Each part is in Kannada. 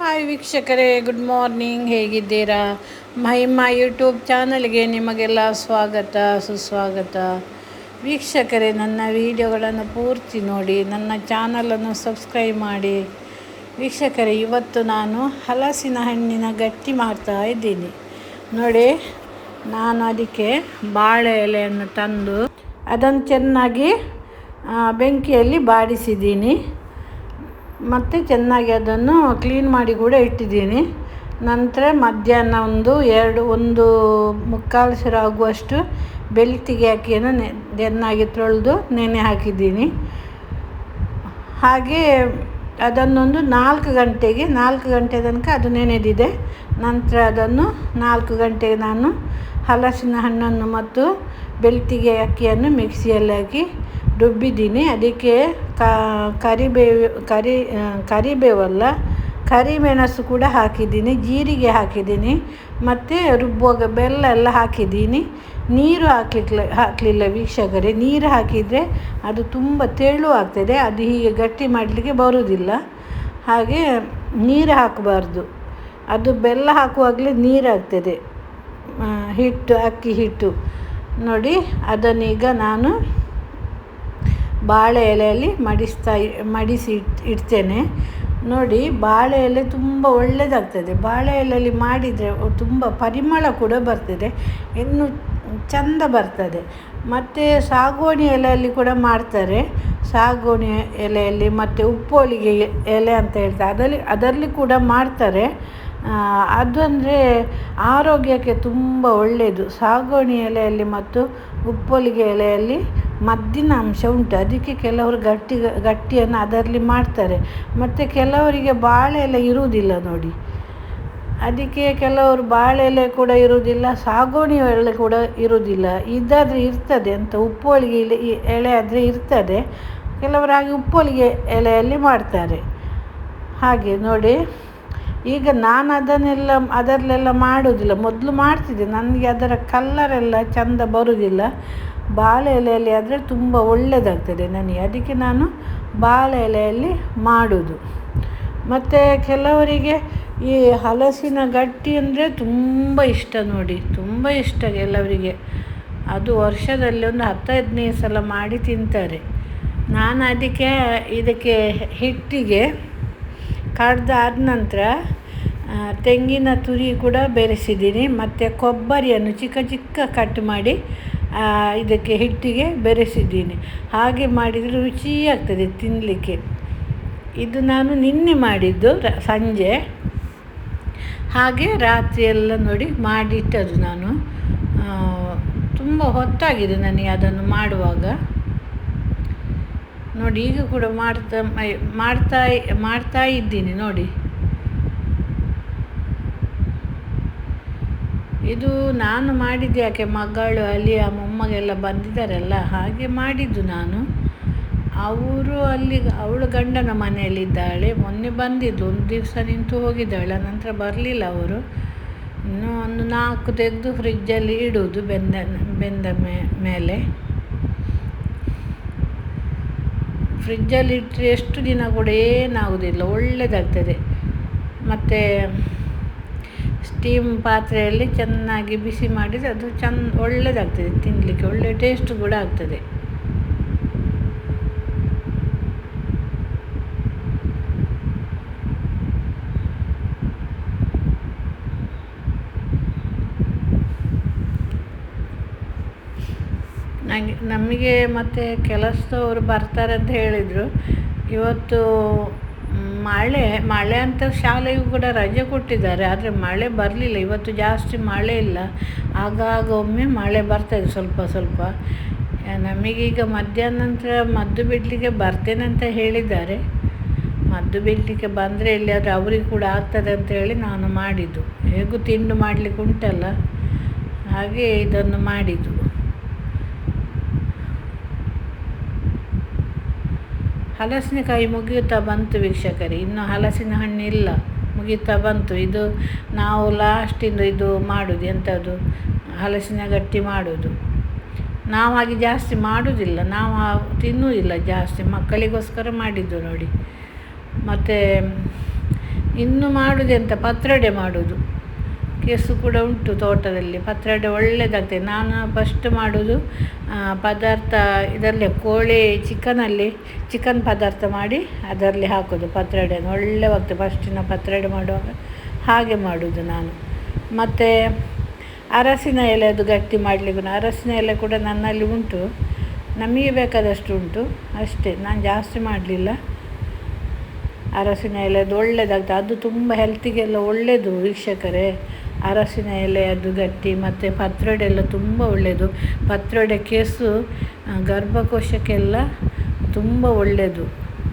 ಹಾಯ್ ವೀಕ್ಷಕರೇ, ಗುಡ್ ಮಾರ್ನಿಂಗ್. ಹೇಗಿದ್ದೀರಾ? ಮಹಿಮಾ ಯೂಟ್ಯೂಬ್ ಚಾನಲ್ಗೆ ನಿಮಗೆಲ್ಲ ಸ್ವಾಗತ ಸುಸ್ವಾಗತ. ವೀಕ್ಷಕರೇ, ನನ್ನ ವಿಡಿಯೋಗಳನ್ನು ಪೂರ್ತಿ ನೋಡಿ, ನನ್ನ ಚಾನಲನ್ನು ಸಬ್ಸ್ಕ್ರೈಬ್ ಮಾಡಿ. ವೀಕ್ಷಕರೇ, ಇವತ್ತು ನಾನು ಹಲಸಿನ ಹಣ್ಣಿನ ಗಟ್ಟಿ ಮಾಡ್ತಾ ಇದ್ದೀನಿ ನೋಡಿ. ನಾನು ಅದಕ್ಕೆ ಬಾಳೆ ಎಲೆಯನ್ನು ತಂದು ಅದನ್ನು ಚೆನ್ನಾಗಿ ಬೆಂಕಿಯಲ್ಲಿ ಬಾಡಿಸಿದ್ದೀನಿ. ಮತ್ತು ಚೆನ್ನಾಗಿ ಅದನ್ನು ಕ್ಲೀನ್ ಮಾಡಿ ಕೂಡ ಇಟ್ಟಿದ್ದೀನಿ. ನಂತರ ಮಧ್ಯಾಹ್ನ ಒಂದು ಮುಕ್ಕಾಲು ಸರ ಆಗುವಷ್ಟು ಬೆಳ್ತಿಗೆ ಅಕ್ಕಿಯನ್ನು ಚೆನ್ನಾಗಿ ತೊಳೆದು ನೆನೆ ಹಾಕಿದ್ದೀನಿ. ಹಾಗೆ ಅದನ್ನೊಂದು 4 ಗಂಟೆ ತನಕ ಅದು ನೆನೆದಿದೆ. ನಂತರ ಅದನ್ನು 4 ಗಂಟೆಗೆ ನಾನು ಹಲಸಿನ ಹಣ್ಣನ್ನು ಮತ್ತು ಬೆಳ್ತಿಗೆ ಅಕ್ಕಿಯನ್ನು ಮಿಕ್ಸಿಯಲ್ಲಿ ಹಾಕಿ ರುಬ್ಬಿದ್ದೀನಿ. ಅದಕ್ಕೆ ಕರಿಬೇವಲ್ಲ, ಕರಿಮೆಣಸು ಕೂಡ ಹಾಕಿದ್ದೀನಿ, ಜೀರಿಗೆ ಹಾಕಿದ್ದೀನಿ, ಮತ್ತು ರುಬ್ಬುವಾಗ ಬೆಲ್ಲ ಎಲ್ಲ ಹಾಕಿದ್ದೀನಿ. ನೀರು ಹಾಕಲಿಲ್ಲ ವೀಕ್ಷಕರೇ. ನೀರು ಹಾಕಿದರೆ ಅದು ತುಂಬ ತೆಳು ಆಗ್ತದೆ, ಅದು ಹೀಗೆ ಗಟ್ಟಿ ಮಾಡಲಿಕ್ಕೆ ಬರುವುದಿಲ್ಲ. ಹಾಗೆ ನೀರು ಹಾಕಬಾರ್ದು, ಅದು ಬೆಲ್ಲ ಹಾಕುವಾಗಲೇ ನೀರಾಗ್ತದೆ, ಅಕ್ಕಿ ಹಿಟ್ಟು ನೋಡಿ. ಅದನ್ನೀಗ ನಾನು ಬಾಳೆ ಎಲೆಯಲ್ಲಿ ಮಡಿಸಿ ಇಡ್ತೇನೆ ನೋಡಿ. ಬಾಳೆ ಎಲೆ ತುಂಬ ಒಳ್ಳೆಯದಾಗ್ತದೆ. ಬಾಳೆ ಎಲೆಯಲ್ಲಿ ಮಾಡಿದರೆ ತುಂಬ ಪರಿಮಳ ಕೂಡ ಬರ್ತದೆ, ಇನ್ನು ಚೆಂದ ಬರ್ತದೆ. ಮತ್ತು ಸಾಗೋಣಿ ಎಲೆಯಲ್ಲಿ ಕೂಡ ಮಾಡ್ತಾರೆ. ಸಾಗೋಣಿ ಎಲೆಯಲ್ಲಿ ಮತ್ತು ಉಪ್ಪೋಳಿಗೆ ಎಲೆ ಅಂತ ಹೇಳ್ತಾರೆ, ಅದರಲ್ಲಿ ಕೂಡ ಮಾಡ್ತಾರೆ. ಅದು ಅಂದರೆ ಆರೋಗ್ಯಕ್ಕೆ ತುಂಬ ಒಳ್ಳೆಯದು. ಸಾಗೋಣಿ ಎಲೆಯಲ್ಲಿ ಮತ್ತು ಉಪ್ಪೋಳಿಗೆ ಎಲೆಯಲ್ಲಿ ಮದ್ದಿನ ಅಂಶ ಉಂಟು. ಅದಕ್ಕೆ ಕೆಲವರು ಗಟ್ಟಿಯನ್ನು ಅದರಲ್ಲಿ ಮಾಡ್ತಾರೆ. ಮತ್ತು ಕೆಲವರಿಗೆ ಬಾಳೆ ಎಲೆ ಇರುವುದಿಲ್ಲ ನೋಡಿ, ಅದಕ್ಕೆ ಕೆಲವರು ಬಾಳೆ ಎಲೆ ಕೂಡ ಇರುವುದಿಲ್ಲ, ಸಾಗೋಣಿ ಎಲೆ ಕೂಡ ಇರುವುದಿಲ್ಲ. ಇದಾದರೆ ಇರ್ತದೆ ಅಂತ, ಉಪ್ಪೋಳಿಗೆ ಎಲೆ ಆದರೆ ಇರ್ತದೆ. ಕೆಲವರು ಹಾಗೆ ಉಪ್ಪೋಳಿಗೆ ಎಲೆಯಲ್ಲಿ ಮಾಡ್ತಾರೆ. ಹಾಗೆ ನೋಡಿ, ಈಗ ನಾನು ಅದರಲ್ಲೆಲ್ಲ ಮಾಡೋದಿಲ್ಲ. ಮೊದಲು ಮಾಡ್ತಿದ್ದೆ, ನನಗೆ ಅದರ ಕಲ್ಲರೆಲ್ಲ ಚೆಂದ ಬರುವುದಿಲ್ಲ. ಬಾಳೆ ಎಲೆಯಲ್ಲಿ ಆದರೆ ತುಂಬ ಒಳ್ಳೆಯದಾಗ್ತದೆ ನನಗೆ, ಅದಕ್ಕೆ ನಾನು ಬಾಳೆ ಎಲೆಯಲ್ಲಿ ಮಾಡೋದು. ಮತ್ತು ಕೆಲವರಿಗೆ ಈ ಹಲಸಿನ ಗಟ್ಟಿ ಅಂದರೆ ತುಂಬ ಇಷ್ಟ ನೋಡಿ, ತುಂಬ ಇಷ್ಟ ಕೆಲವರಿಗೆ. ಅದು ವರ್ಷದಲ್ಲಿ 10-15 ಸಲ ಮಾಡಿ ತಿಂತಾರೆ. ನಾನು ಇದಕ್ಕೆ ಹಿಟ್ಟಿಗೆ ಕಡ್ದಾದ ನಂತರ ತೆಂಗಿನ ತುರಿ ಕೂಡ ಬೆರೆಸಿದ್ದೀನಿ. ಮತ್ತು ಕೊಬ್ಬರಿಯನ್ನು ಚಿಕ್ಕ ಕಟ್ ಮಾಡಿ ಇದಕ್ಕೆ ಹಿಟ್ಟಿಗೆ ಬೆರೆಸಿದ್ದೀನಿ. ಹಾಗೆ ಮಾಡಿದರೆ ರುಚಿಯಾಗ್ತದೆ ತಿನ್ನಲಿಕ್ಕೆ. ಇದು ನಾನು ನಿನ್ನೆ ಮಾಡಿದ್ದು ಸಂಜೆ, ಹಾಗೆ ರಾತ್ರಿ ಎಲ್ಲ ನೋಡಿ ಮಾಡಿಟ್ಟದು ನಾನು. ತುಂಬ ಹೊತ್ತಾಗಿದೆ ನನಗೆ ಅದನ್ನು ಮಾಡುವಾಗ ನೋಡಿ. ಈಗ ಕೂಡ ಮಾಡ್ತಾ ಇದ್ದೀನಿ ನೋಡಿ. ಇದು ನಾನು ಮಾಡಿದ್ದು ಯಾಕೆ, ಮಗಳು ಅಲ್ಲಿ ಮೊಮ್ಮಗೆಲ್ಲ ಬಂದಿದ್ದಾರಲ್ಲ, ಹಾಗೆ ಮಾಡಿದ್ದು ನಾನು. ಅವಳು ಗಂಡನ ಮನೆಯಲ್ಲಿದ್ದಾಳೆ. ಮೊನ್ನೆ ಬಂದಿದ್ದು, 1 ದಿವಸ ನಿಂತು ಹೋಗಿದ್ದಾಳೆ. ನಂತರ ಬರಲಿಲ್ಲ ಅವರು. ಇನ್ನೂ 4 ತೆಗೆದು ಫ್ರಿಜ್ಜಲ್ಲಿ ಇಡುವುದು ಬೆಂದ ಮೇಲೆ. ಫ್ರಿಜ್ಜಲ್ಲಿ ಇಟ್ಟರೆ ಎಷ್ಟು ದಿನ ಕೂಡ ಏನಾಗುವುದಿಲ್ಲ, ಒಳ್ಳೆಯದಾಗ್ತದೆ. ಮತ್ತು ಸ್ಟೀಮ್ ಪಾತ್ರೆಯಲ್ಲಿ ಚೆನ್ನಾಗಿ ಬಿಸಿ ಮಾಡಿದರೆ ಅದು ಒಳ್ಳೆಯದಾಗ್ತದೆ ತಿನ್ನಲಿಕ್ಕೆ, ಒಳ್ಳೆಯ ಟೇಸ್ಟ್ ಕೂಡ ಆಗ್ತದೆ. ನಮಗೆ ಮತ್ತು ಕೆಲಸದವರು ಬರ್ತಾರೆ ಅಂತ ಹೇಳಿದರು. ಇವತ್ತು ಮಳೆ ಅಂತ ಶಾಲೆಗೂ ಕೂಡ ರಜೆ ಕೊಟ್ಟಿದ್ದಾರೆ, ಆದರೆ ಮಳೆ ಬರಲಿಲ್ಲ. ಇವತ್ತು ಜಾಸ್ತಿ ಮಳೆ ಇಲ್ಲ, ಆಗಾಗ ಒಮ್ಮೆ ಮಳೆ ಬರ್ತದೆ ಸ್ವಲ್ಪ. ನಮಗೀಗ ಮಧ್ಯಾಹ್ನ ನಂತರ ಮದ್ದು ಬಿಡಲಿಕ್ಕೆ ಬರ್ತೇನೆ ಅಂತ ಹೇಳಿದ್ದಾರೆ. ಮದ್ದು ಬಿಡಲಿಕ್ಕೆ ಬಂದರೆ ಎಲ್ಲಿಯಾದರೂ ಅವರಿಗೆ ಕೂಡ ಆಗ್ತದೆ ಅಂತ ಹೇಳಿ ನಾನು ಮಾಡಿದ್ದು. ಹೇಗೂ ತಿಂಡು ಮಾಡಲಿಕ್ಕೆ ಉಂಟಲ್ಲ, ಹಾಗೆ ಇದನ್ನು ಮಾಡಿದ್ದು. ಹಲಸಿನಕಾಯಿ ಮುಗಿಯುತ್ತಾ ಬಂತು ವೀಕ್ಷಕರೇ, ಇನ್ನು ಹಲಸಿನ ಹಣ್ಣಿಲ್ಲ, ಮುಗಿಯುತ್ತಾ ಬಂತು. ಇದು ನಾವು ಲಾಸ್ಟಿಂದು ಇದು ಮಾಡೋದು, ಎಂಥದ್ದು ಹಲಸಿನ ಗಟ್ಟಿ ಮಾಡೋದು. ನಾವಾಗಿ ಜಾಸ್ತಿ ಮಾಡೋದಿಲ್ಲ, ನಾವು ತಿನ್ನುವುದಿಲ್ಲ ಜಾಸ್ತಿ, ಮಕ್ಕಳಿಗೋಸ್ಕರ ಮಾಡಿದ್ದು ನೋಡಿ. ಮತ್ತು ಇನ್ನು ಮಾಡೋದೆಂತ ಪತ್ರೊಡೆ ಮಾಡೋದು. ಕೆಸು ಕೂಡ ಉಂಟು ತೋಟದಲ್ಲಿ. ಪತ್ರೊಡೆ ಒಳ್ಳೆಯದಾಗ್ತದೆ. ನಾನು ಫಸ್ಟ್ ಮಾಡೋದು ಪದಾರ್ಥ ಇದರಲ್ಲೇ ಕೋಳಿ ಚಿಕನ್ ಪದಾರ್ಥ ಮಾಡಿ ಅದರಲ್ಲಿ ಹಾಕೋದು ಪತ್ರೊಡೆಯನ್ನು. ಒಳ್ಳೆಯವಾಗ್ತದೆ ಫಸ್ಟಿನ ಪತ್ರೊಡೆ ಮಾಡುವಾಗ ಹಾಗೆ ಮಾಡೋದು ನಾನು. ಮತ್ತು ಅರಸಿನ ಎಲೆ ಅದು ಗಟ್ಟಿ ಮಾಡಲಿಕ್ಕೂ ಅರಸಿನ ಎಲೆ ಕೂಡ ನನ್ನಲ್ಲಿ ಉಂಟು, ನಮಗೆ ಬೇಕಾದಷ್ಟು ಉಂಟು ಅಷ್ಟೇ, ನಾನು ಜಾಸ್ತಿ ಮಾಡಲಿಲ್ಲ. ಅರಸಿನ ಎಲೆ ಅದು ಒಳ್ಳೆಯದಾಗ್ತದೆ, ಅದು ತುಂಬ ಹೆಲ್ತಿಗೆಲ್ಲ ಒಳ್ಳೆಯದು ವೀಕ್ಷಕರೇ. ಅರಸಿನ ಎಲೆ ಅದು ಗಟ್ಟಿ ಮತ್ತು ಪತ್ರೊಡೆ ಎಲ್ಲ ತುಂಬ ಒಳ್ಳೆಯದು. ಪತ್ರೊಡೆ ಕೆಸು ಗರ್ಭಕೋಶಕ್ಕೆಲ್ಲ ತುಂಬ ಒಳ್ಳೆಯದು.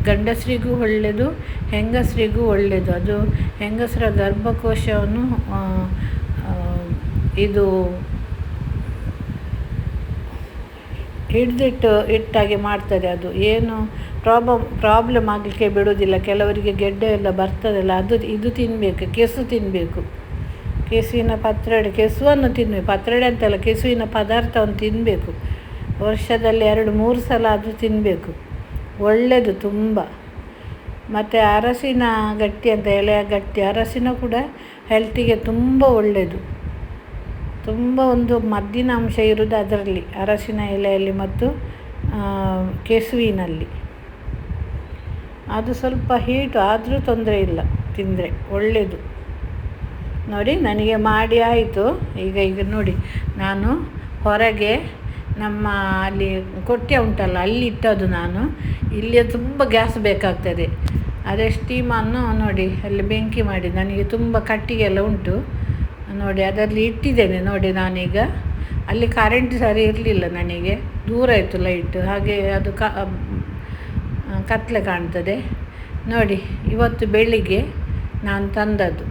ಗಂಡಸರಿಗೂ ಒಳ್ಳೆಯದು, ಹೆಂಗಸರಿಗೂ ಒಳ್ಳೆಯದು. ಅದು ಹೆಂಗಸರ ಗರ್ಭಕೋಶವನ್ನು ಇದು ಇಟ್ಟಾಗಿ ಮಾಡ್ತದೆ. ಅದು ಏನು ಪ್ರಾಬ್ಲಮ್ ಆಗಲಿಕ್ಕೆ ಬಿಡೋದಿಲ್ಲ. ಕೆಲವರಿಗೆ ಗೆಡ್ಡೆ ಎಲ್ಲ ಬರ್ತದಲ್ಲ, ಇದು ತಿನ್ನಬೇಕು, ಕೆಸು ತಿನ್ನಬೇಕು. ಕೆಸುವಿನ ಪತ್ರೊಡೆ, ಕೆಸುವನ್ನು ತಿನ್ನಬೇಕು, ಪತ್ರೊಡೆ ಅಂತಲ್ಲ, ಕೆಸುವಿನ ಪದಾರ್ಥವನ್ನು ತಿನ್ನಬೇಕು. ವರ್ಷದಲ್ಲಿ 2-3 ಸಲ ಅದು ತಿನ್ನಬೇಕು, ಒಳ್ಳೆಯದು ತುಂಬ. ಮತ್ತು ಅರಸಿನ ಗಟ್ಟಿ ಅಂತ, ಎಲೆಯ ಗಟ್ಟಿ ಅರಸಿನ ಕೂಡ ಹೆಲ್ತಿಗೆ ತುಂಬ ಒಳ್ಳೆಯದು. ತುಂಬ ಒಂದು ಮದ್ದಿನ ಅಂಶ ಇರೋದು ಅದರಲ್ಲಿ, ಅರಸಿನ ಎಲೆಯಲ್ಲಿ ಮತ್ತು ಕೆಸುವಿನಲ್ಲಿ. ಅದು ಸ್ವಲ್ಪ ಹೀಟು ಆದರೂ ತೊಂದರೆ ಇಲ್ಲ, ತಿಂದರೆ ಒಳ್ಳೆಯದು. ನೋಡಿ ನನಗೆ ಮಾಡಿ ಆಯಿತು. ಈಗ ನೋಡಿ, ನಾನು ಹೊರಗೆ ನಮ್ಮ ಅಲ್ಲಿ ಕೊಟ್ಟೆ ಉಂಟಲ್ಲ ಅಲ್ಲಿ ಇಟ್ಟದ್ದು ನಾನು. ಇಲ್ಲಿ ತುಂಬ ಗ್ಯಾಸ್ ಬೇಕಾಗ್ತದೆ. ಅದೇ ಸ್ಟೀಮನ್ನು ನೋಡಿ ಅಲ್ಲಿ ಬೆಂಕಿ ಮಾಡಿ, ನನಗೆ ತುಂಬ ಕಟ್ಟಿಗೆ ಎಲ್ಲ ಉಂಟು ನೋಡಿ, ಅದರಲ್ಲಿ ಇಟ್ಟಿದ್ದೇನೆ ನೋಡಿ. ನಾನೀಗ ಅಲ್ಲಿ ಕರೆಂಟ್ ಸರಿ ಇರಲಿಲ್ಲ, ನನಗೆ ದೂರ ಇತ್ತು ಲೈಟ್, ಹಾಗೆ ಅದು ಕತ್ತಲೆ ಕಾಣ್ತದೆ ನೋಡಿ. ಇವತ್ತು ಬೆಳಿಗ್ಗೆ ನಾನು ತಂದದ್ದು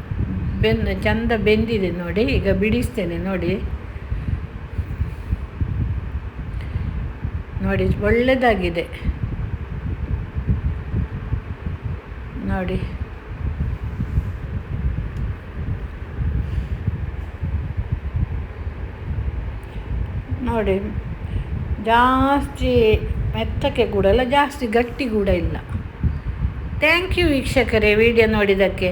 ಚಂದ ಬೆಂದಿದೆ ನೋಡಿ. ಈಗ ಬಿಡಿಸ್ತೇನೆ ನೋಡಿ. ನೋಡಿ ಒಳ್ಳೆಯದಾಗಿದೆ ನೋಡಿ. ನೋಡಿ ಜಾಸ್ತಿ ಮೆತ್ತಕ್ಕೆ ಕೂಡ ಇಲ್ಲ, ಜಾಸ್ತಿ ಗಟ್ಟಿ ಕೂಡ ಇಲ್ಲ. ಥ್ಯಾಂಕ್ ಯು ವೀಕ್ಷಕರೇ ವಿಡಿಯೋ ನೋಡಿದ್ದಕ್ಕೆ.